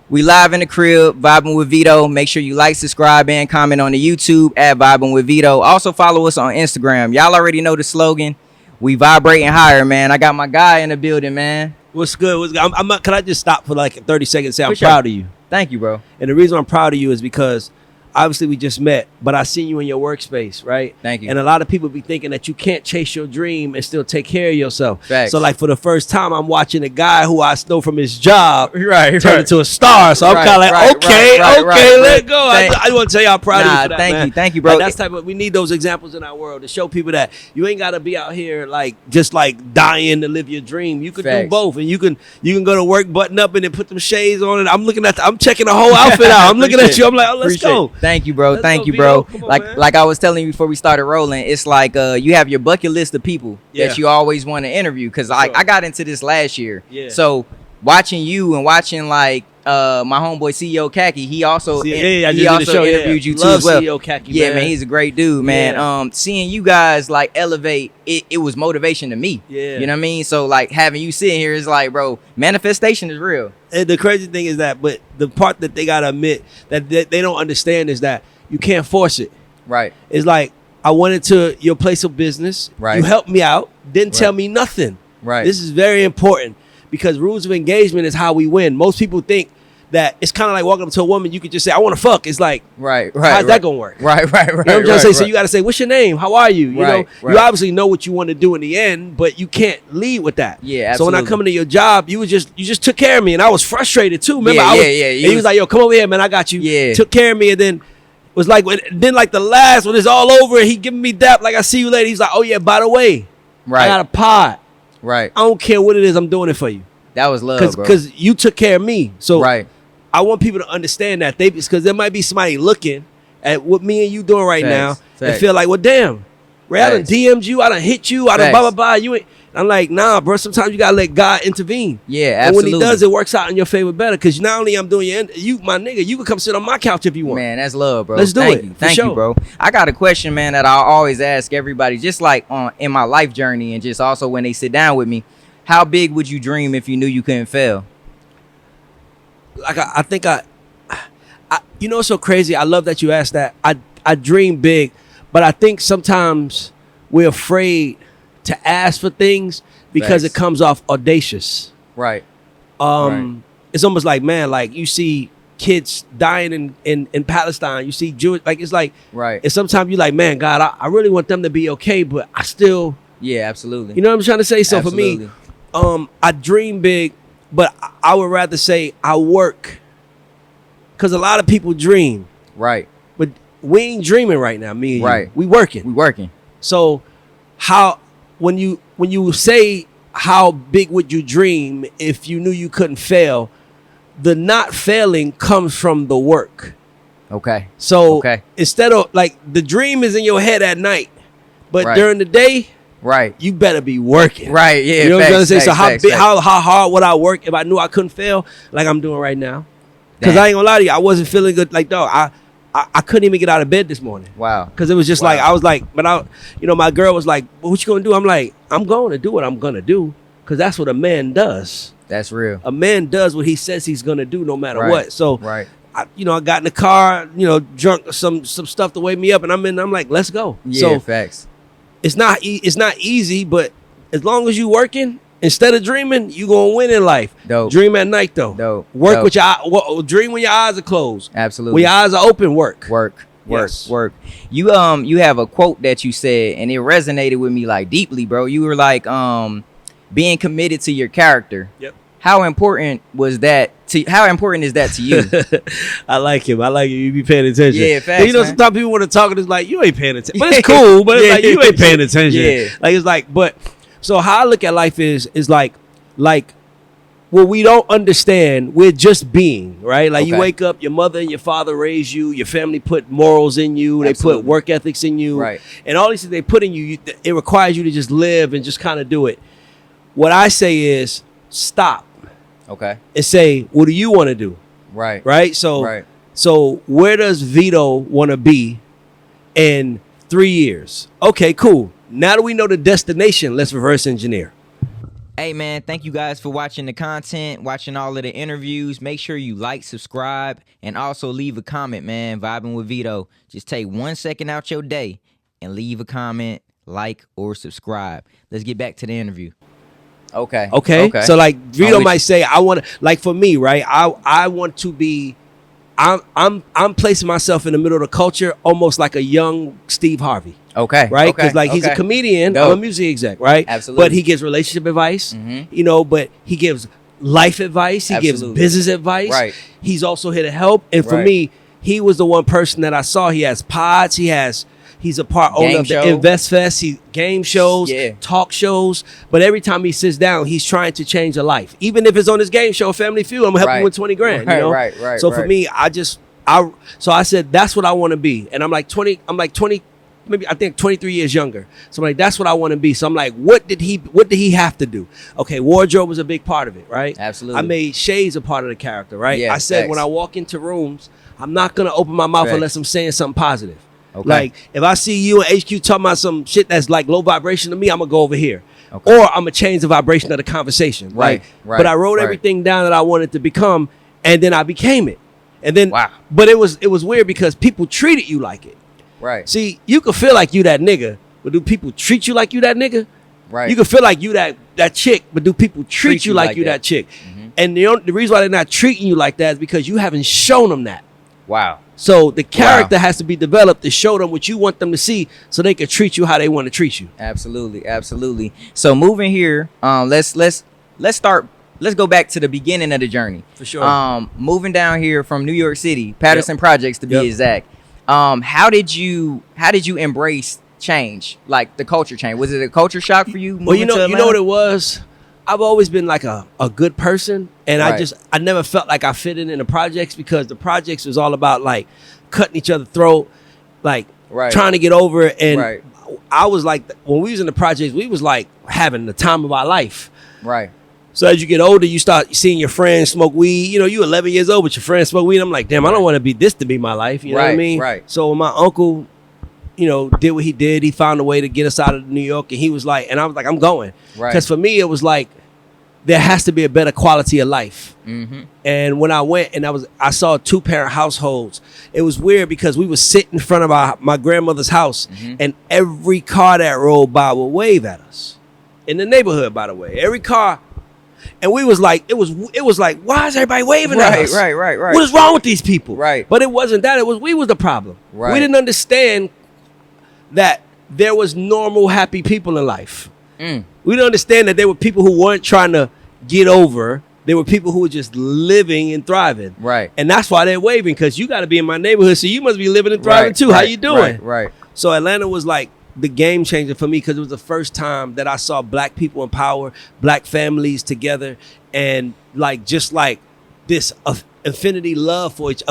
We live in the crib, vibing with Veto. Make sure you like, subscribe, and comment on the YouTube at Vibing with Veto. Also follow us on Instagram. Y'all already know the slogan. We vibrating higher, man. I got my guy in the building, man. What's good? What's good? Can I just stop for like 30 seconds and say I'm sure. proud of you? Thank you, bro. And the reason I'm proud of you is because obviously we just met, but I seen you in your workspace, right? Thank you. And a lot of people be thinking that you can't chase your dream and still take care of yourself. Facts. So like for the first time, I'm watching a guy who I know from his job right, turn into a star. So I'm kind of like, okay, let go. I want to tell you how proud of you for that, thank you, bro. Like we need those examples in our world to show people that you ain't got to be out here like just like dying to live your dream. You can do both, and you can go to work, button up, and then put them shades on. And I'm checking the whole outfit out. I'm looking at you. I'm like, oh, let's go. Thank you, bro. Thank you, bro. Like I was telling you before we started rolling, it's like you have your bucket list of people that you always want to interview. Because I got into this last year. Yeah. So watching you and watching like my homeboy CEO Khaki, he also interviewed you too as well. CEO Khaki, man, he's a great dude, man. Yeah. Seeing you guys like elevate, it was motivation to me. Yeah. You know what I mean? So like having you sitting here is like, bro, manifestation is real. And the crazy thing is that, but the part that they gotta admit that they don't understand is that you can't force it. Right. It's like, I went into your place of business. Right. You helped me out. Didn't tell me nothing. Right. This is very important because rules of engagement is how we win. Most people think that it's kind of like walking up to a woman. You could just say, I want to fuck. It's like, how's that going to work? Right. You know what I'm trying to say? So you got to say, what's your name? How are you? You know, you obviously know what you want to do in the end, but you can't lead with that. Yeah, absolutely. So when I come into your job, you just took care of me, and I was frustrated too. Remember? And he was like, yo, come over here, man. I got you. Yeah. Took care of me, and then was like, then like the last when it's all over, he giving me dap like, I see you later. He's like, oh yeah, by the way, I got a pod. Right. I don't care what it is, I'm doing it for you. That was love, bro. Because you took care of me. So I want people to understand that because there might be somebody looking at what me and you doing right now and feel like, well, damn, Ray, I done DM'd you, I done hit you, I done blah, blah, blah. You ain't. I'm like, nah, bro, sometimes you got to let God intervene. Yeah, absolutely. And when he does, it works out in your favor better because not only I'm doing you, my nigga, you can come sit on my couch if you want. Man, that's love, bro. Let's do it. Thank you, bro. I got a question, man, that I always ask everybody, just like in my life journey and just also when they sit down with me. How big would you dream if you knew you couldn't fail? Like, I think you know what's so crazy? I love that you asked that. I dream big, but I think sometimes we're afraid to ask for things because it comes off audacious. Right. It's almost like, man, like you see kids dying in Palestine. You see Jewish, like it's like, and sometimes you're like, man, God, I really want them to be okay, but I still. Yeah, absolutely. You know what I'm trying to say? So for me, I dream big, but I would rather say I work. Because a lot of people dream. Right. But we ain't dreaming right now, me and you. Right. We working. We working. So when you say how big would you dream if you knew you couldn't fail, the not failing comes from the work. Okay. So instead of like the dream is in your head at night, but during the day, you better be working. Right, yeah. You know what I'm saying? So how hard would I work if I knew I couldn't fail like I'm doing right now? Because I ain't gonna lie to you, I wasn't feeling good. Like, dog, I couldn't even get out of bed this morning. Wow. Because it was just like, I was like, but my girl was like, well, what you gonna do? I'm like, I'm going to do what I'm gonna do. Because that's what a man does. That's real. A man does what he says he's gonna do no matter what. So, I got in the car, drunk some stuff to wake me up. And I'm like, let's go. Yeah, so, facts. It's not easy, but as long as you working, instead of dreaming, you gonna win in life. Dope. Dream at night though. Dope. Work with your dream when your eyes are closed. Absolutely. When your eyes are open, work. Work. You have a quote that you said, and it resonated with me like deeply, bro. You were like, being committed to your character. Yep. How important is that to you? I like him. You be paying attention. Yeah, facts, sometimes people want to talk and it's like, you ain't paying attention. But it's cool, but it's like, you ain't paying attention. Yeah. Like, it's like, but so how I look at life is like what we don't understand, we're just being, right? Like you wake up, your mother and your father raised you, your family put morals in you, they put work ethics in you, and all these things they put in you, it requires you to just live and just kind of do it. What I say is stop. Okay. And say, what do you want to do? Right? So where does Veto want to be in 3 years? Okay, cool. Now that we know the destination, let's reverse engineer. Hey man, thank you guys for watching the content, watching all of the interviews. Make sure you like, subscribe, and also leave a comment, man. Vibing with Veto. Just take 1 second out your day and leave a comment, like, or subscribe. Let's get back to the interview. Okay. So like Veto might say, I want to, like for me, right? I want to be, I'm placing myself in the middle of the culture, almost like a young Steve Harvey. Okay. Right? Because like he's a comedian, I'm a music exec, right? Absolutely. But he gives relationship advice, you know, but he gives life advice, he gives business advice. Right. He's also here to help. And for me, he was the one person that I saw. He has pods, he's a part owner of the Invest Fest, game shows, talk shows. But every time he sits down, he's trying to change a life. Even if it's on his game show, Family Feud, I'm gonna help him with 20 grand. You know? So for me, so I said that's what I want to be. And I'm like 20, maybe I think 23 years younger. So I'm like, that's what I want to be. So I'm like, what did he have to do? Okay, wardrobe was a big part of it, right? Absolutely. I made shades a part of the character, right? Yeah, I said when I walk into rooms, I'm not gonna open my mouth unless I'm saying something positive. Okay. Like if I see you and HQ talking about some shit that's like low vibration to me, I'm gonna go over here. Okay. Or I'm gonna change the vibration of the conversation. Right. But I wrote everything down that I wanted to become, and then I became it. And then but it was weird because people treated you like it. Right. See, you can feel like you that nigga, but do people treat you like you that nigga? Right. You can feel like you that chick, but do people treat you like you that chick? Mm-hmm. And the reason why they're not treating you like that is because you haven't shown them that. Wow. So the character has to be developed to show them what you want them to see, so they can treat you how they want to treat you. Absolutely. So moving here, let's start. Let's go back to the beginning of the journey. For sure. Moving down here from New York City, Patterson Projects to be exact. How did you embrace change, like the culture change? Was it a culture shock for you? Well, you know what it was. I've always been like a good person, and I never felt like I fit in the projects, because the projects was all about like cutting each other's throat, like trying to get over it. And I was like, when we was in the projects, we was like having the time of our life. Right. So as you get older, you start seeing your friends smoke weed. You know, you 11 years old, but your friends smoke weed. I'm like, damn, I don't want to be this to be my life. You know what I mean? Right. So my uncle, you know, did what he did. He found a way to get us out of New York, and he was like, and I was like, I'm going. Right. Because for me, it was like, there has to be a better quality of life. Mm-hmm. And when I went and I saw 2-parent households, it was weird because we would sit in front of my grandmother's house, and every car that rolled by would wave at us. In the neighborhood, by the way. Every car. And we was like, it was like, why is everybody waving at us? Right. What is wrong with these people? Right. But it wasn't that. We was the problem. Right. We didn't understand that there was normal, happy people in life. We didn't understand that there were people who weren't trying to get over. There were people who were just living and thriving. Right. And that's why they're waving, because you got to be in my neighborhood, so you must be living and thriving too. How you doing? Right. So Atlanta was like the game changer for me, because it was the first time that I saw black people in power, black families together, and like just like this affinity for each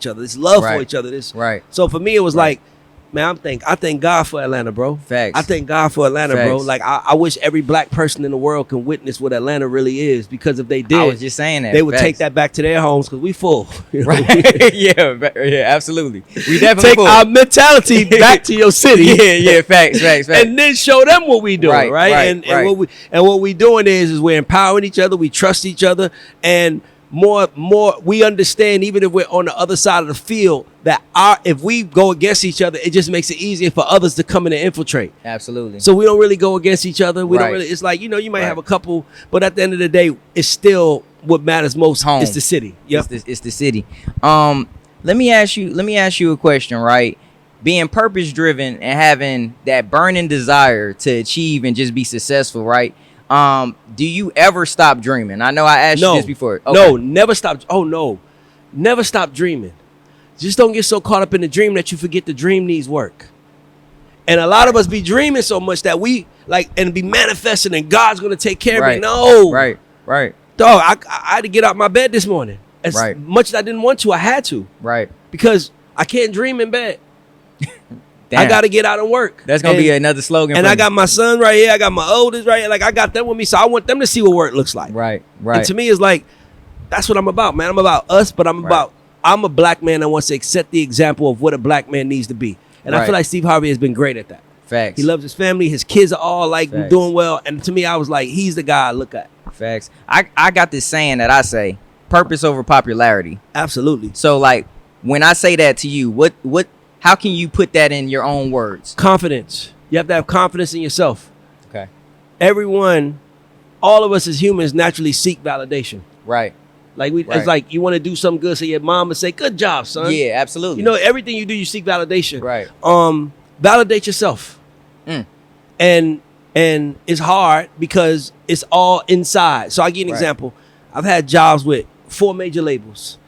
other, this love for each other. So for me, it was like, man, I thank God for Atlanta, bro. Facts. I thank God for Atlanta, bro. Like I wish every black person in the world can witness what Atlanta really is, because if they did, I was just saying that they would take that back to their homes, because we full. You know? Right. yeah, absolutely. We definitely take our mentality back to your city. yeah, facts. And then show them what we doing, right? And what we doing is we're empowering each other, we trust each other, and more we understand, even if we're on the other side of the field, that if we go against each other, it just makes it easier for others to come in and infiltrate. Absolutely. So we don't really go against each other. We don't really, it's like, you know, you might have a couple, but at the end of the day, it's still what matters most. Home. It's the city. Yep. It's the city. Let me ask you a question, right? Being purpose driven and having that burning desire to achieve and just be successful, right? Do you ever stop dreaming? I know I asked you this before. Okay. No, never stop. Oh no, never stop dreaming. Just don't get so caught up in the dream that you forget the dream needs work. And a lot of us be dreaming so much that we like, and be manifesting, and God's gonna take care of me. No, right. Dog, I had to get out my bed this morning. As much as I didn't want to, I had to. Right. Because I can't dream in bed. I got to get out and work. That's going to be another slogan. And I got my son right here. I got my oldest right here. Like, I got them with me. So I want them to see what work looks like. Right. And to me, it's like, that's what I'm about, man. I'm about us, but I'm a black man that wants to set the example of what a black man needs to be. And I feel like Steve Harvey has been great at that. Facts. He loves his family. His kids are all like Facts. doing well. And to me, I was like, he's the guy I look at. Facts. I got this saying that I say, purpose over popularity. Absolutely. So like when I say that to you, how can you put that in your own words? Confidence. You have to have confidence in yourself. Okay. Everyone, all of us as humans naturally seek validation. Right. Like it's like you want to do something good, so your mom would say, "Good job, son." Yeah, absolutely. You know, everything you do, you seek validation. Right. Validate yourself. And it's hard because it's all inside. So I'll give you an example. I've had jobs with 4 major labels: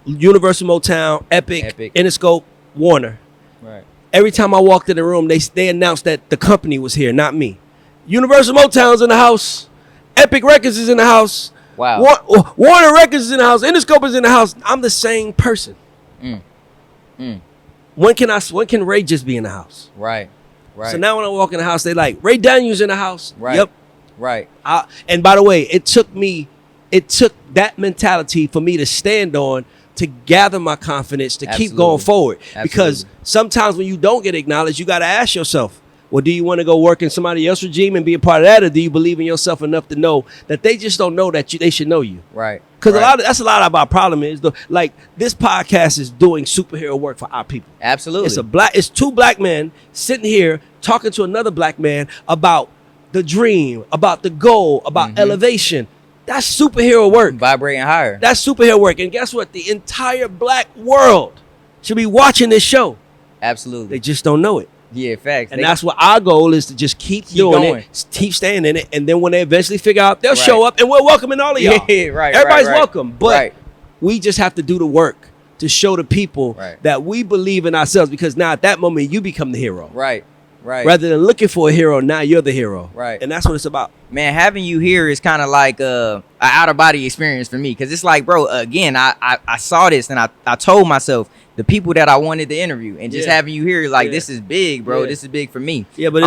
Universal Motown, Epic, Interscope, Warner. Right. Every time I walked in the room, they announced that the company was here, not me. Universal Motown's in the house. Epic Records is in the house. Wow. Warner Records is in the house. Interscope is in the house. I'm the same person. When can Ray just be in the house? Right. Right. So now when I walk in the house, they like, Ray Daniels in the house. Right. Yep. Right. And by the way, it took that mentality for me to stand on, to gather my confidence, to keep going forward. Absolutely. Because sometimes when you don't get acknowledged, you got to ask yourself, well, do you want to go work in somebody else's regime and be a part of that? Or do you believe in yourself enough to know that they just don't know that they should know you? Right. Because that's a lot of our problem is like this podcast is doing superhero work for our people. Absolutely. It's 2 black men sitting here talking to another black man about the dream, about the goal, about elevation. That's superhero work. Vibrating higher. That's superhero work. And guess what? The entire black world should be watching this show. Absolutely. They just don't know it. Yeah, facts. And that's what our goal is, to just keep doing it, keep staying in it. And then when they eventually figure out, they'll show up, and we're welcoming all of y'all. Yeah, right. Everybody's welcome. But we just have to do the work to show the people that we believe in ourselves, because now at that moment, you become the hero. Right. Right. Rather than looking for a hero, now you're the hero. Right. And that's what it's about. Man, having you here is kind of like an out-of-body experience for me, because it's like, bro, again, I saw this and I told myself the people that I wanted to interview, and just having you here, like, this is big, bro. This is big for me. Yeah, but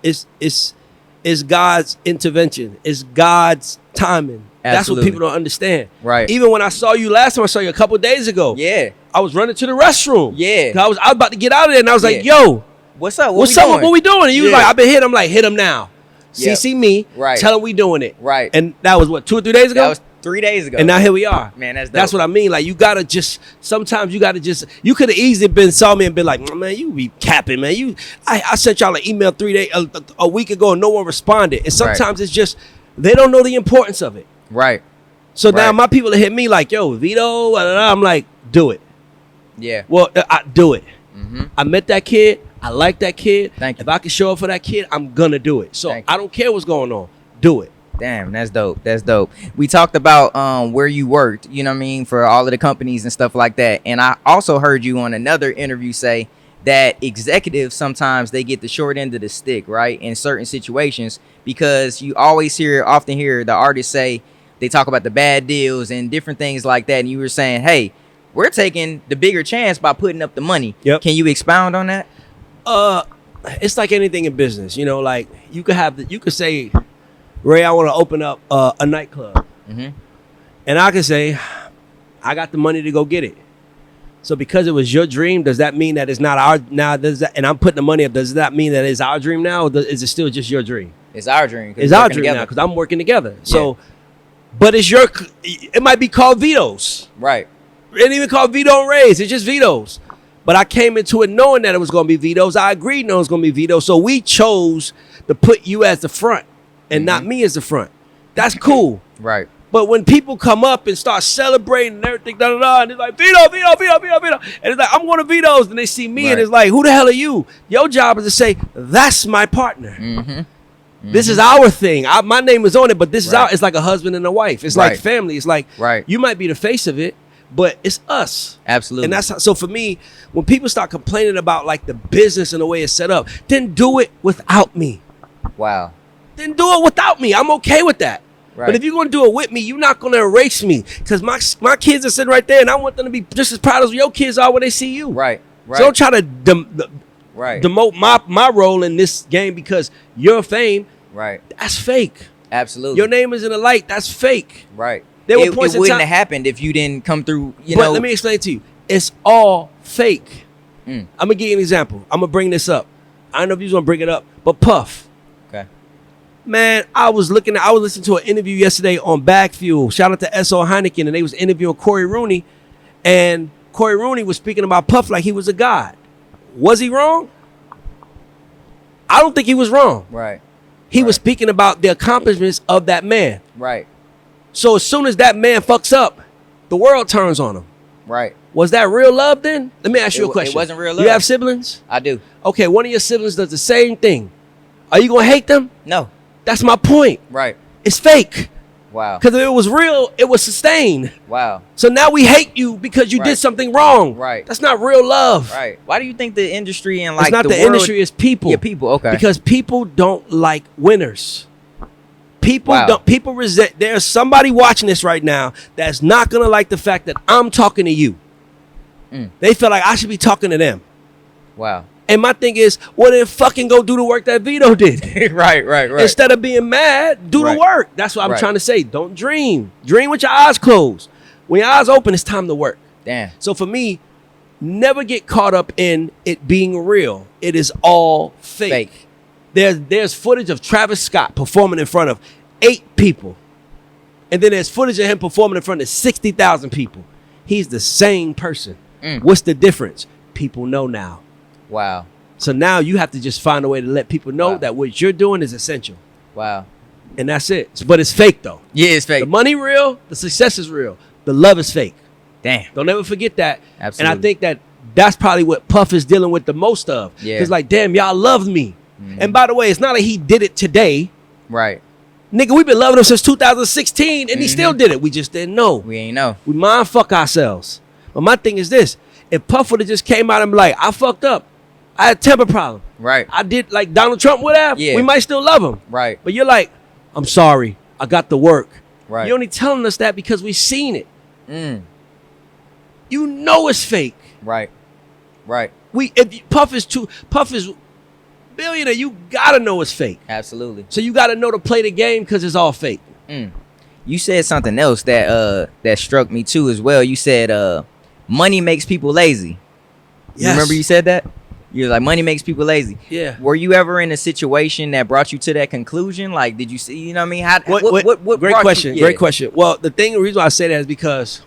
it's God's intervention. It's God's timing. Absolutely. That's what people don't understand. Right. Even when I saw you last time, I saw you a couple days ago. Yeah. I was running to the restroom. Yeah. I was about to get out of there, and I was like, yo. What's up? What's up? What we doing? And you was like, I've been hit. I'm like, hit him now. Yep. CC me. Right. Tell him we doing it. Right. And that was what, 2 or 3 days ago? That was 3 days ago. And now here we are. Man, that's dope. That's what I mean. Like, you gotta just, sometimes you gotta just, you could have easily saw me and been like, man, you be capping, man. I sent y'all an email 3 days, a week ago, and no one responded. And sometimes it's just, they don't know the importance of it. Right. So now my people that hit me like, yo, Veto, I'm like, do it. Yeah. Well, I do it. I met that kid. I like that kid. Thank you. If I can show up for that kid, I'm gonna do it. So I don't care what's going on. Do it. Damn, that's dope. That's dope. We talked about where you worked, you know what I mean, for all of the companies and stuff like that. And I also heard you on another interview say that executives, sometimes they get the short end of the stick, right, in certain situations, because you often hear the artists say, they talk about the bad deals and different things like that. And you were saying, hey, we're taking the bigger chance by putting up the money. Yep. Can you expound on that? It's like anything in business, you know, like you could say, Ray, I want to open up a nightclub. And I could say, I got the money to go get it. So because it was your dream, does that mean that it's not our now? And I'm putting the money up. Does that mean that it's our dream now? Or is it still just your dream? It's our dream. It's our dream now because I'm working together. So, but it might be called Veto's. Right. It ain't even called Veto and Ray's. It's just Veto's. But I came into it knowing that it was going to be Veto's. I agreed knowing it was going to be Veto's. So we chose to put you as the front and not me as the front. That's cool. Right. But when people come up and start celebrating and everything, and it's like, Veto, Veto, Veto, Veto, Veto. And it's like, I'm going to Veto's. And they see me and it's like, who the hell are you? Your job is to say, that's my partner. This is our thing. My name is on it, but this is it's like a husband and a wife. It's like family. It's like, you might be the face of it, but it's us. Absolutely. And that's so for me, when people start complaining about like the business and the way it's set up, then do it without me. Wow. Then do it without me. I'm okay with that. Right. But if you're going to do it with me, you're not going to erase me, because my kids are sitting right there and I want them to be just as proud as your kids are when they see you. Right. So don't try to demote my role in this game because your fame. Right. That's fake. Absolutely. Your name is in the light. That's fake. Right. It wouldn't have happened if you didn't come through, But let me explain to you. It's all fake. I'm going to give you an example. I'm going to bring this up. I don't know if you was gonna bring it up, but Puff. Okay. Man, I was listening to an interview yesterday on Bag Fuel. Shout out to S.O. Heineken, and they was interviewing Corey Rooney, and Corey Rooney was speaking about Puff like he was a god. Was he wrong? I don't think he was wrong. Right. He was speaking about the accomplishments of that man. Right. So as soon as that man fucks up, the world turns on him. Right. Was that real love then? Let me ask you a question. It wasn't real love. You have siblings? I do. Okay, one of your siblings does the same thing. Are you gonna hate them? No. That's my point. Right. It's fake. Wow. Because if it was real, it was sustained. Wow. So now we hate you because you did something wrong. Right. That's not real love. Right. Why do you think the industry and like it's not the world, industry, it's people. Yeah, people. Okay. Because people don't like winners. People don't. People resent. There's somebody watching this right now that's not gonna like the fact that I'm talking to you. They feel like I should be talking to them. Wow. And my thing is, well, then fucking go do the work that Veto did. Right. Instead of being mad, do the work. That's what I'm trying to say. Don't dream. Dream with your eyes closed. When your eyes open, it's time to work. Damn. So for me, never get caught up in it being real. It is all fake. There's footage of Travis Scott performing in front of 8 people. And then there's footage of him performing in front of 60,000 people. He's the same person. What's the difference? People know now. Wow. So now you have to just find a way to let people know that what you're doing is essential. Wow. And that's it. But it's fake though. Yeah, it's fake. The money real, the success is real. The love is fake. Damn. Don't ever forget that. Absolutely. And I think that's probably what Puff is dealing with the most of. Yeah. Because like, damn, y'all loved me. And by the way, it's not like he did it today. Right. Nigga, we've been loving him since 2016 and he still did it. We just didn't know. We ain't know. We mind fuck ourselves. But my thing is this. If Puff would have just came out and be like, I fucked up. I had a temper problem. Right. I did like Donald Trump would have. Yeah. We might still love him. Right. But you're like, I'm sorry. I got the work. Right. You're only telling us that because we've seen it. You know it's fake. Right. Right. Puff is billionaire, you gotta know it's fake. Absolutely. So you gotta know to play the game because it's all fake. You said something else that struck me too as well. You said money makes people lazy. Yes. Remember you said that? You were like, money makes people lazy. Yeah. Were you ever in a situation that brought you to that conclusion? Like, did you see, you know what I mean? What great question. Great question. Well, the reason why I say that is because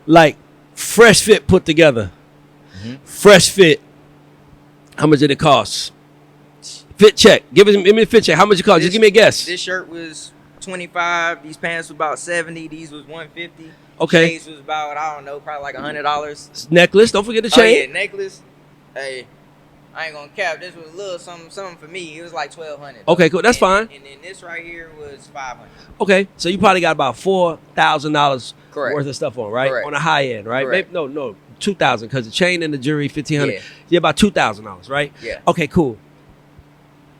like Fresh Fit put together. Fresh Fit. How much did it cost? Fit check. Give me a fit check. How much it cost? Just give me a guess. This shirt was $25. These pants was about $70. These was $150. Okay. Chains was about, I don't know, probably like $100. Necklace. Don't forget the chain. Oh yeah, necklace. Hey, I ain't gonna cap. This was a little something for me. It was like $1,200. Okay, cool. That's fine. And then this right here was $500. Okay, so you probably got about $4,000 worth of stuff on, right? Correct. On the high end, right? Correct. Maybe, no, $2,000 because the chain and the jewelry $1,500. Yeah. Yeah, about $2,000, right? Yeah. Okay, cool.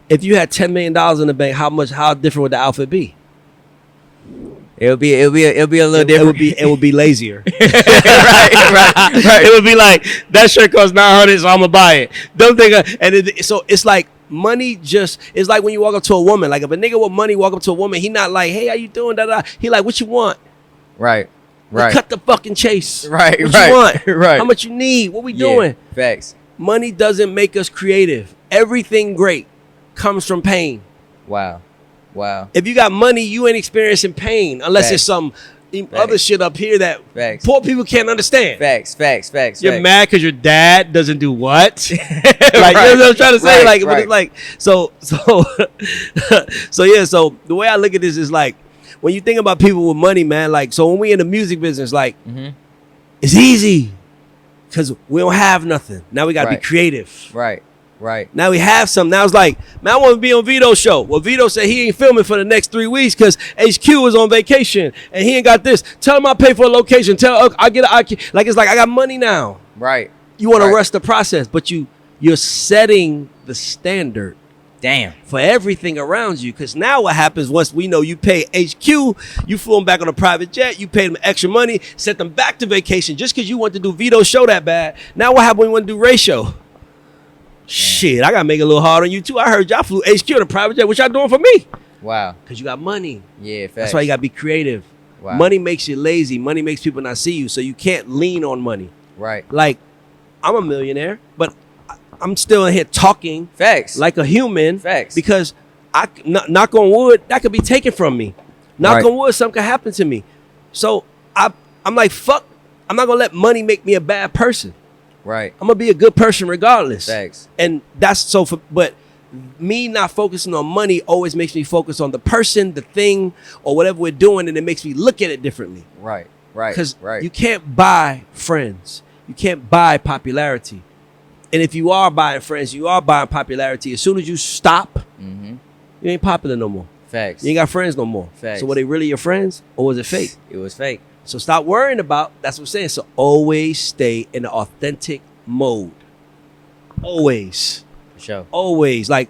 If you had $10 million in the bank, how different would the outfit be? It'll be a little different. It would be lazier. right. It would be like that shirt costs $900, so I'm gonna buy it. Don't think. So it's like money. It's like when you walk up to a woman. Like if a nigga with money walk up to a woman, he not like, hey, how you doing? Da da. He like, what you want? Right. Like, cut the fucking chase. Right. What you want? Right. How much you need? What we doing? Facts. Money doesn't make us creative. Everything great comes from pain. Wow. If you got money, you ain't experiencing pain unless it's some other shit up here that poor people can't understand. Facts. You're mad because your dad doesn't do what? Like, you know what I'm trying to say? But it's like, so yeah, so the way I look at this is like, when you think about people with money, man, like, so when we in the music business, like, it's easy because we don't have nothing. Now we got to be creative. Right. Now we have some. Now it's like, man, I want to be on Vito's show. Well, Veto said he ain't filming for the next 3 weeks because HQ is on vacation and he ain't got this. Tell him I pay for a location. Like it's like I got money now. Right. You want to rush the process, but you're setting the standard. Damn. For everything around you. Because now what happens once we know you pay HQ, you flew them back on a private jet, you paid them extra money, sent them back to vacation just because you want to do Vito's show that bad. Now what happens when you want to do Ray's show? Shit, I gotta make it a little hard on you too. I heard y'all flew HQ on a private jet. What y'all doing for me? Wow. Because you got money. Yeah, facts. That's why you gotta be creative. Wow. Money makes you lazy. Money makes people not see you. So you can't lean on money. Right. Like, I'm a millionaire, but I'm still in here talking Facts. like a human. Facts. Because knock on wood, that could be taken from me. Knock on wood, something could happen to me. So I'm like, fuck, I'm not gonna let money make me a bad person. Right. I'm gonna be a good person regardless. Facts. And that's but me not focusing on money always makes me focus on the person, the thing, or whatever we're doing, and it makes me look at it differently. Right. Because you can't buy friends. You can't buy popularity. And if you are buying friends, you are buying popularity. As soon as you stop, you ain't popular no more. Facts. You ain't got friends no more. Facts. So were they really your friends, or was it fake? It was fake. So stop worrying about, that's what I'm saying. So always stay in the authentic mode. Always. For sure. Always. Like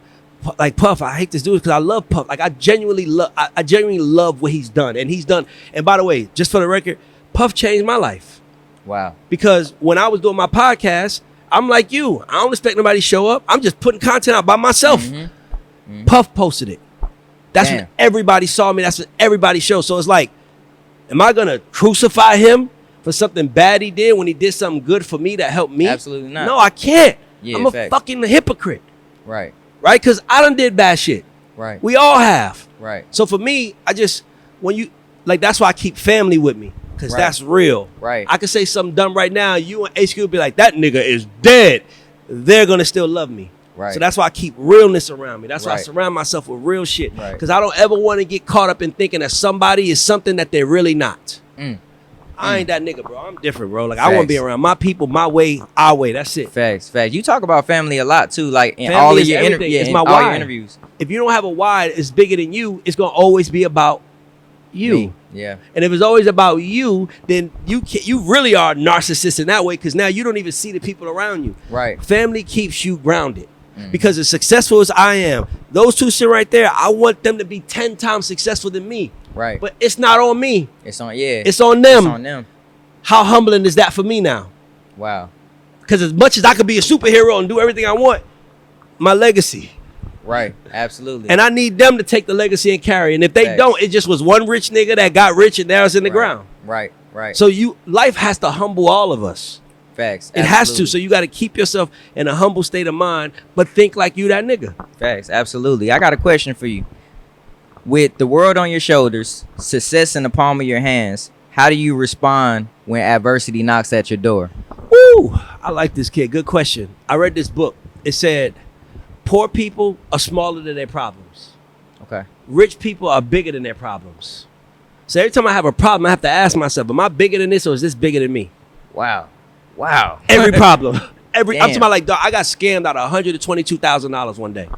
Puff, I hate this dude because I love Puff. Like I genuinely love what he's done. And by the way, just for the record, Puff changed my life. Wow. Because when I was doing my podcast, I'm like you. I don't expect nobody to show up. I'm just putting content out by myself. Puff posted it. That's when everybody saw me. That's when everybody showed. So it's like, am I going to crucify him for something bad he did when he did something good for me that helped me? Absolutely not. No, I can't. Yeah, I'm a fucking hypocrite. Right. Right? Because I done did bad shit. Right. We all have. Right. So for me, that's why I keep family with me. Because that's real. Right. I could say something dumb right now. You and HQ will be like, that nigga is dead. They're going to still love me. Right. So that's why I keep realness around me. That's why I surround myself with real shit. Because I don't ever want to get caught up in thinking that somebody is something that they're really not. I ain't that nigga, bro. I'm different, bro. Like, I want to be around my people, my way, our way. That's it. Facts. You talk about family a lot, too. Like, in family all of your interviews. If you don't have a why that's bigger than you, it's going to always be about you. Me. Yeah. And if it's always about you, then you really are a narcissist in that way, because now you don't even see the people around you. Right. Family keeps you grounded. Because as successful as I am, those two sit right there, I want them to be 10 times successful than me. Right. But it's not on me. It's on them. It's on them. How humbling is that for me now? Wow. Because as much as I could be a superhero and do everything I want, my legacy. Right. Absolutely. And I need them to take the legacy and carry. And if they don't, it just was one rich nigga that got rich and now it's in the ground. Right. So life has to humble all of us. Facts. It has to. So you got to keep yourself in a humble state of mind, but think like you that nigga. Facts. Absolutely. I got a question for you. With the world on your shoulders, success in the palm of your hands, how do you respond when adversity knocks at your door? Woo! I like this, kid. Good question. I read this book. It said, poor people are smaller than their problems. Okay. Rich people are bigger than their problems. So every time I have a problem, I have to ask myself, am I bigger than this or is this bigger than me? Wow. Every problem. I'm talking about, like, dog, I got scammed out of $122,000 one day.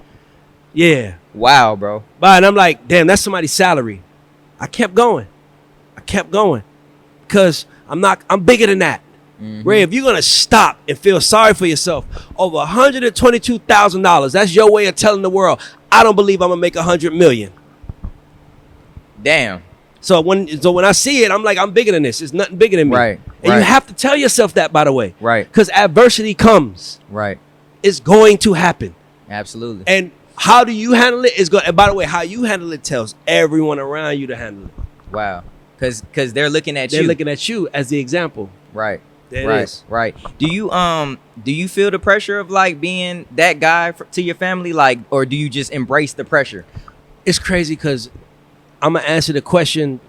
Yeah. Wow, bro. And I'm like, damn, that's somebody's salary. I kept going. Because I'm bigger than that. Ray, if you're going to stop and feel sorry for yourself over $122,000, that's your way of telling the world, I don't believe I'm going to make $100 million. Damn. So when I see it, I'm like, I'm bigger than this. It's nothing bigger than me. Right. And you have to tell yourself that, by the way. Right. Because adversity comes. Right. It's going to happen. Absolutely. And how do you handle it is going. And by the way, how you handle it tells everyone around you to handle it. Wow. Because they're looking at you. They're looking at you as the example. Right. There it is. Right. Do you feel the pressure of, like, being that guy to your family, like, or do you just embrace the pressure? It's crazy because I'm gonna answer the question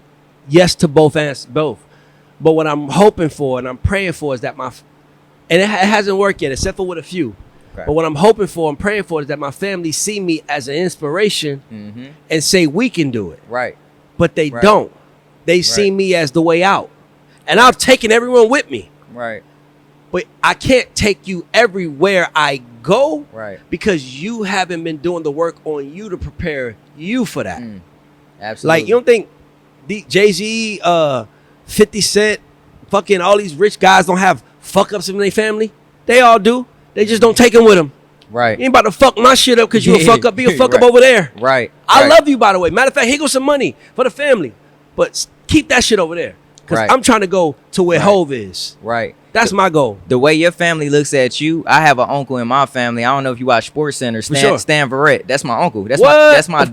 yes to both. But what I'm hoping for and I'm praying for is that and it hasn't worked yet, except for with a few. Okay. But what I'm hoping for and praying for is that my family see me as an inspiration and say we can do it. Right. But they don't. They see me as the way out. And I've taken everyone with me. Right. But I can't take you everywhere I go. Right. Because you haven't been doing the work on you to prepare you for that. Absolutely. Like, you don't think Jay-Z, 50 Cent, fucking all these rich guys don't have fuck-ups in their family? They all do. They just don't take them with them. Right. You ain't about to fuck my shit up because you a fuck up. Be a fuck up over there. Right. I love you, by the way. Matter of fact, here goes some money for the family. But keep that shit over there. Because I'm trying to go to where Hove is. Right. That's my goal. The way your family looks at you, I have an uncle in my family. I don't know if you watch Sports Center. Stan Verrett. That's my uncle. That's my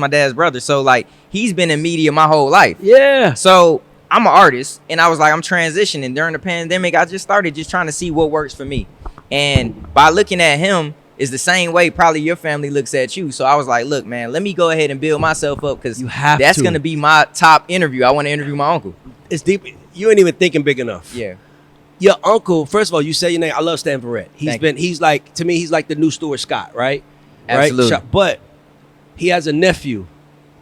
dad's brother. So, like, he's been in media my whole life. Yeah. So I'm an artist, and I was like, I'm transitioning during the pandemic. I just started trying to see what works for me. And by looking at him is the same way probably your family looks at you. So I was like, look, man, let me go ahead and build myself up because that's going to be my top interview. I want to interview my uncle. It's deep. You ain't even thinking big enough. Yeah. Your uncle, first of all, you say your name. I love Stanford Red. He's like, to me, he's like the new Stuart Scott, right? Absolutely. Right? But he has a nephew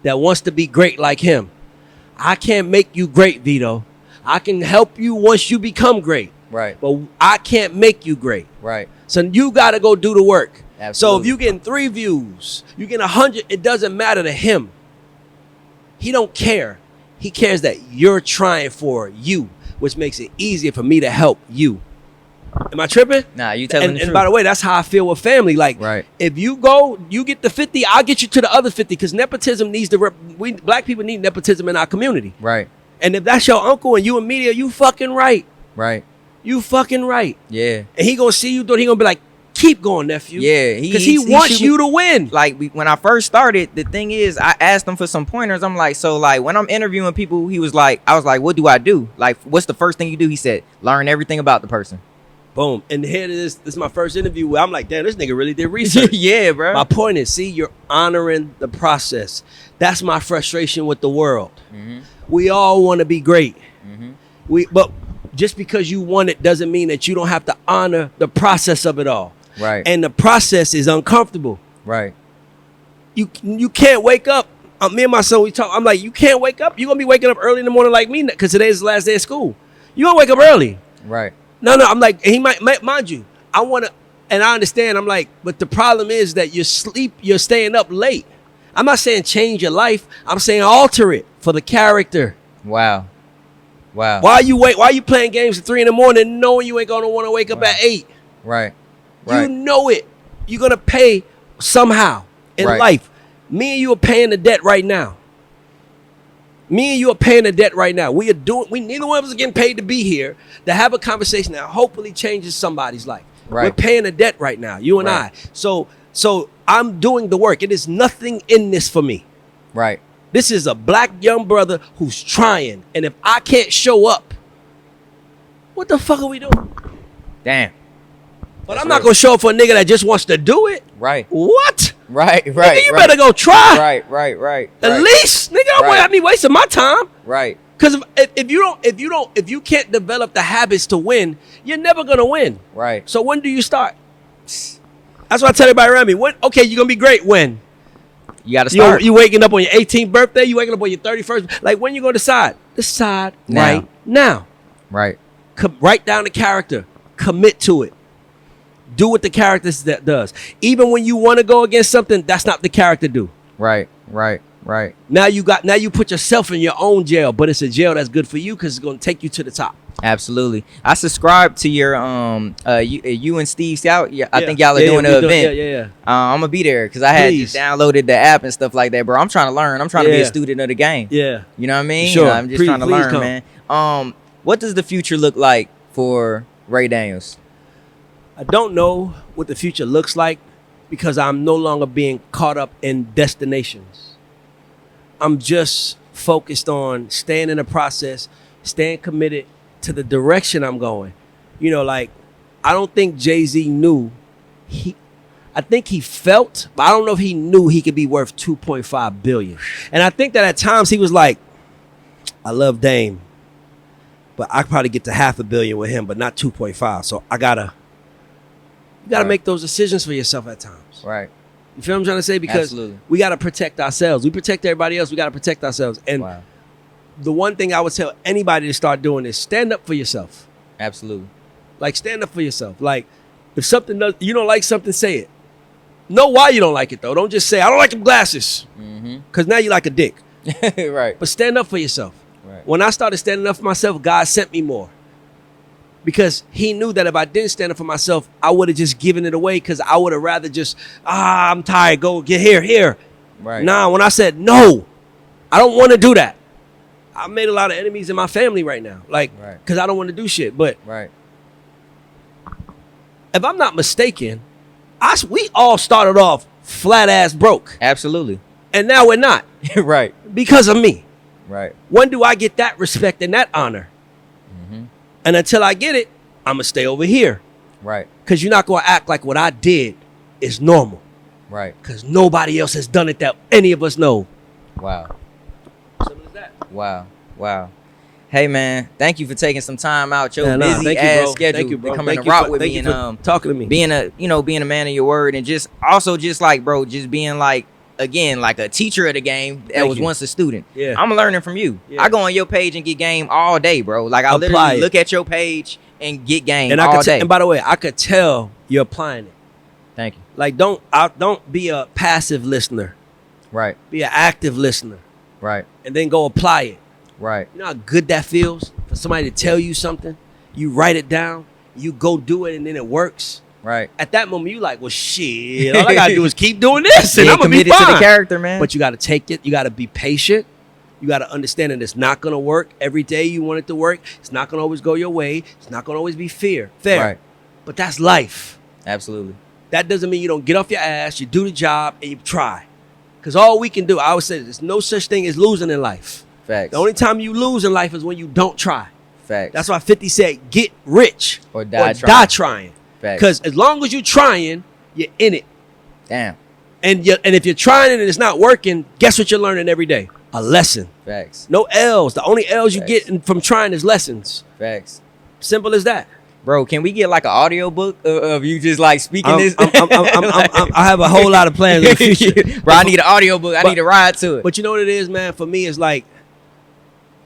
that wants to be great like him. I can't make you great, Veto. I can help you once you become great. Right. But I can't make you great. Right. So you got to go do the work. Absolutely. So if you getting 3 views, you get 100, it doesn't matter to him. He don't care. He cares that you're trying for you, which makes it easier for me to help you. Am I tripping? Nah, you telling the truth. And by the way, that's how I feel with family. Like, if you go, you get the 50, I'll get you to the other 50 because nepotism needs we black people need nepotism in our community. Right. And if that's your uncle and you in media, you fucking right. Right. You fucking right. Yeah. And he gonna see you doing. He gonna be like, keep going, nephew. Yeah. Because he wants you to win. Like when I first started, the thing is, I asked him for some pointers. I'm like, so like when I'm interviewing people, I was like, what do I do? Like, what's the first thing you do? He said, learn everything about the person. Boom. And here it is. This is my first interview where I'm like, damn, this nigga really did research. Yeah, bro. My point is, see, you're honoring the process. That's my frustration with the world. Mm-hmm. We all want to be great. Mm-hmm. But just because you want it doesn't mean that you don't have to honor the process of it all. Right. And the process is uncomfortable. Right. You can't wake up. Me and my son, we talk. I'm like, you can't wake up. You're going to be waking up early in the morning like me because today's the last day of school. You're going to wake up early. Right. No, I'm like, he might, mind you, I want to, and I understand. I'm like, but the problem is that you're staying up late. I'm not saying change your life. I'm saying alter it for the character. Wow. Why you playing games at 3 a.m. knowing you ain't going to want to wake up at 8? Right. You know it. You're going to pay somehow in life. Me and you are paying the debt right now. We neither one of us are getting paid to be here to have a conversation that hopefully changes somebody's life. Right. We're paying a debt right now, you and I. So I'm doing the work. It is nothing in this for me. Right. This is a black young brother who's trying. And if I can't show up, what the fuck are we doing? Damn. But I'm not going to show up for a nigga that just wants to do it. Right. What? Right. Nigga, you better go try. Right. At least, nigga, don't have me wasting my time. Right. Because if you can't develop the habits to win, you're never gonna win. Right. So when do you start? That's what I tell everybody around me. When? Okay, you're gonna be great. When? You gotta start. You waking up on your 18th birthday. You waking up on your 31st. Like when you gonna decide? Decide right now. Right. Write down the character. Commit to it. Do what the character does. Even when you want to go against something, that's not the character do. Right. Now you put yourself in your own jail, but it's a jail that's good for you because it's going to take you to the top. Absolutely. I subscribe to your you and Steve Scout. Yeah, I think y'all are doing an event. Yeah. I'm gonna be there because I had just downloaded the app and stuff like that, bro. I'm trying to learn. I'm trying to be a student of the game. Yeah. You know what I mean? Sure. I'm just trying to learn, man. What does the future look like for Ray Daniels? I don't know what the future looks like because I'm no longer being caught up in destinations. I'm just focused on staying in the process, staying committed to the direction I'm going. You know, like, I don't think Jay-Z knew. I think he felt, but I don't know if he knew he could be worth $2.5 billion. And I think that at times he was like, I love Dame, but I could probably get to $500 million with him, but not 2.5. So you gotta make those decisions for yourself at times. Right. You feel what I'm trying to say? Because we gotta protect ourselves. We protect everybody else. We gotta protect ourselves. And the one thing I would tell anybody to start doing is stand up for yourself. Absolutely. Like, stand up for yourself. Like, if something you don't like something, say it. Know why you don't like it though. Don't just say I don't like them glasses. Because now you like a dick. Right. But stand up for yourself. Right. When I started standing up for myself, God sent me more. Because he knew that if I didn't stand up for myself, I would have just given it away because I would have rather just, I'm tired, go get here. Right. Nah, when I said, no, I don't want to do that. I made a lot of enemies in my family right now. Like, because I don't want to do shit. But if I'm not mistaken, we all started off flat ass broke. Absolutely. And now we're not. Right. Because of me. Right. When do I get that respect and that honor? And until I get it, I'm going to stay over here. Right. Because you're not going to act like what I did is normal. Right. Because nobody else has done it that any of us know. Wow. Simple as that. Wow. Wow. Hey man, thank you for taking some time out your busy ass schedule to come and rock with me and talking to me. Being a man of your word, and just like, bro, just being like, again, like a teacher of the game that was once a student. Yeah. I'm learning from you. Yeah. I go on your page and get game all day, bro. Like I literally look at your page and get game all day. And by the way, I could tell you're applying it. Thank you. Like don't be a passive listener. Right. Be an active listener. Right. And then go apply it. Right. You know how good that feels for somebody to tell you something? You write it down, you go do it, and then it works. Right. At that moment, you like, well, shit, all I gotta do is keep doing this, and I'm gonna be committed fine. to the character, man. But you gotta take it. You gotta be patient. You gotta understand that it's not gonna work every day. You want it to work. It's not gonna always go your way. It's not gonna always be fair. Right. But that's life. Absolutely. That doesn't mean you don't get off your ass. You do the job and you try. Because all we can do, I always say, there's no such thing as losing in life. Facts. The only time you lose in life is when you don't try. Facts. That's why 50 said, get rich or die trying. Facts. Because as long as you're trying, you're in it. Damn. And if you're trying and it's not working, guess what you're learning every day? A lesson. Facts. No L's. The only L's you get from trying is lessons. Facts. Simple as that. Bro, can we get like an audio book of you just like speaking this? I have a whole lot of plans in the future. Bro, I need an audio book. I need to ride to it. But you know what it is, man? For me, it's like,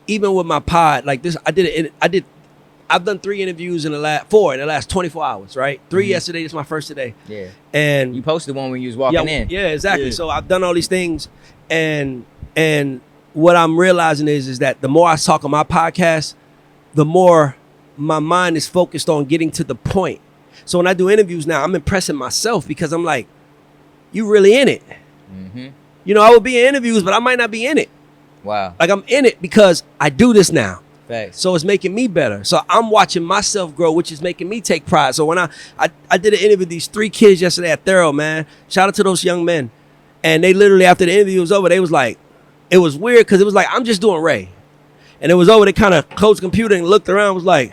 even with my pod, like this, I've done 3 interviews in the last 24 hours, right? 3 yesterday, this is my first today. Yeah. And you posted one when you was walking in. Yeah, exactly. Yeah. So I've done all these things, and what I'm realizing is that the more I talk on my podcast, the more my mind is focused on getting to the point. So when I do interviews now, I'm impressing myself because I'm like, you really in it. Mm-hmm. You know, I will be in interviews, but I might not be in it. Wow. Like I'm in it because I do this now. Thanks. So it's making me better. So I'm watching myself grow, which is making me take pride. So when I did an interview with these 3 kids yesterday at Thorough, man. Shout out to those young men. And they literally, after the interview was over, they was like, it was weird because it was like, I'm just doing Ray. And it was over, they kind of closed the computer and looked around, was like,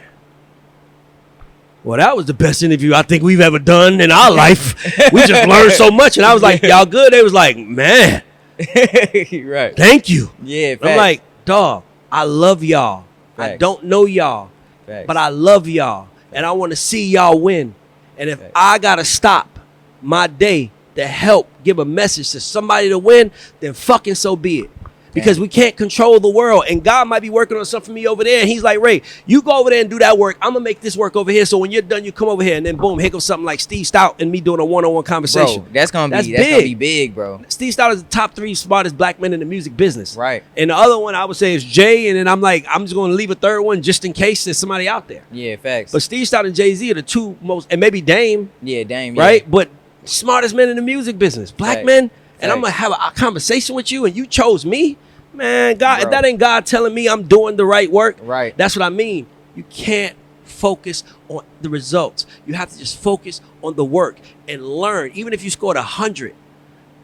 well, that was the best interview I think we've ever done in our life. We just learned so much. And I was like, y'all good? They was like, man. Right. Thank you. Yeah. I'm like, dog, I love y'all. Facts. I don't know y'all, Facts. but I love y'all. And I want to see y'all win. And if I got to stop my day to help give a message to somebody to win, then fucking so be it. Because we can't control the world. And God might be working on something for me over there. And he's like, Ray, you go over there and do that work. I'm going to make this work over here. So when you're done, you come over here. And then boom, here goes something like Steve Stout and me doing a one-on-one conversation. Bro, that's gonna be big, bro. Steve Stout is the top 3 smartest black men in the music business. Right. And the other one I would say is Jay. And then I'm like, I'm just going to leave a third one just in case there's somebody out there. Yeah, facts. But Steve Stout and Jay-Z are the 2 most, and maybe Dame. Yeah, Dame. Right? Yeah. But smartest men in the music business. Black men. And I'm going to have a conversation with you and you chose me. Man, God, if that ain't God telling me I'm doing the right work, right? That's what I mean. You can't focus on the results. You have to just focus on the work and learn. Even if you scored 100,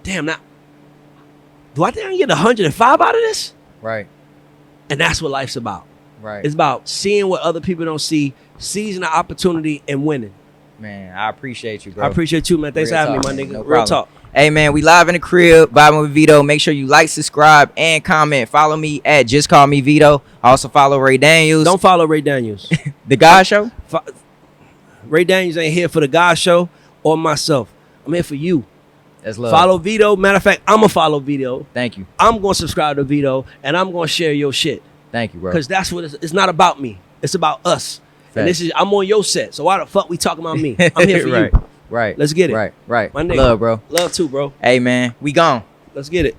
damn, now, do I think I can get 105 out of this? Right. And that's what life's about. Right. It's about seeing what other people don't see, seizing the opportunity, and winning. Man, I appreciate you, bro. I appreciate you, man. Thanks for having me, my nigga. No Real talk. Hey, man, we live in the crib, vibing with Veto. Make sure you like, subscribe, and comment. Follow me at Just Call Me Veto. Also follow Ray Daniels. Don't follow Ray Daniels. The God Show? Ray Daniels ain't here for the God Show or myself. I'm here for you. That's love. Follow Veto. Matter of fact, I'm going to follow Veto. Thank you. I'm going to subscribe to Veto, and I'm going to share your shit. Thank you, bro. Because that's what it's not about me. It's about us. Facts. And I'm on your set. So why the fuck we talking about me? I'm here for right. you. Right. Let's get it. Right. My nigga. Love, bro. Love too, bro. Hey, man. We gone. Let's get it.